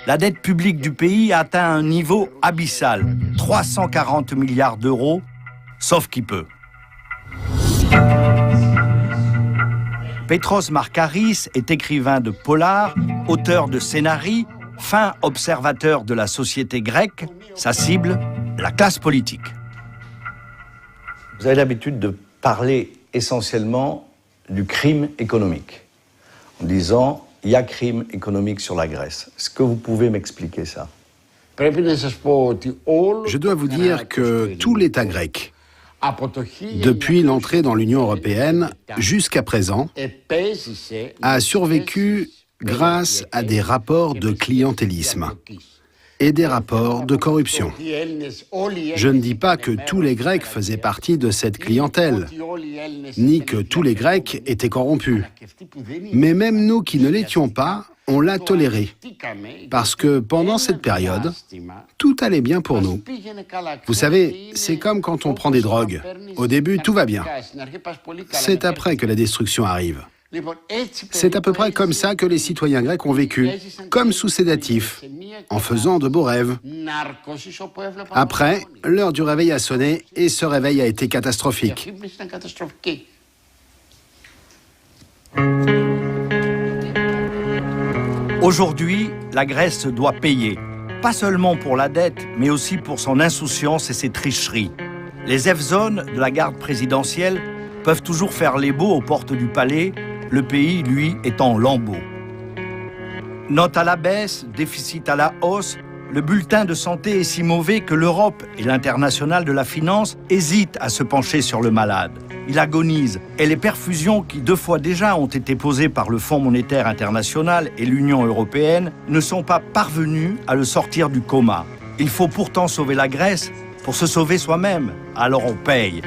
la dette publique du pays a atteint un niveau abyssal, 340 milliards d'euros, sauf qui peut. Petros Markaris est écrivain de polar, auteur de scénarii, fin observateur de la société grecque, sa cible, la classe politique. Vous avez l'habitude de parler essentiellement du crime économique, en disant il y a crime économique sur la Grèce. Est-ce que vous pouvez m'expliquer ça? Je dois vous dire que tout l'État grec, depuis l'entrée dans l'Union européenne jusqu'à présent, a survécu grâce à des rapports de clientélisme et des rapports de corruption. Je ne dis pas que tous les Grecs faisaient partie de cette clientèle, ni que tous les Grecs étaient corrompus. Mais même nous qui ne l'étions pas, on l'a toléré, parce que pendant cette période, tout allait bien pour nous. Vous savez, c'est comme quand on prend des drogues. Au début, tout va bien. C'est après que la destruction arrive. C'est à peu près comme ça que les citoyens grecs ont vécu, comme sous sédatifs, en faisant de beaux rêves. Après, l'heure du réveil a sonné et ce réveil a été catastrophique. Aujourd'hui, la Grèce doit payer, pas seulement pour la dette, mais aussi pour son insouciance et ses tricheries. Les Evzones de la garde présidentielle peuvent toujours faire les beaux aux portes du palais, le pays, lui, est en lambeaux. Note à la baisse, déficit à la hausse, le bulletin de santé est si mauvais que l'Europe et l'international de la finance hésitent à se pencher sur le malade. Il agonise et les perfusions qui 2 fois déjà ont été posées par le Fonds monétaire international et l'Union européenne ne sont pas parvenues à le sortir du coma. Il faut pourtant sauver la Grèce pour se sauver soi-même, alors on paye.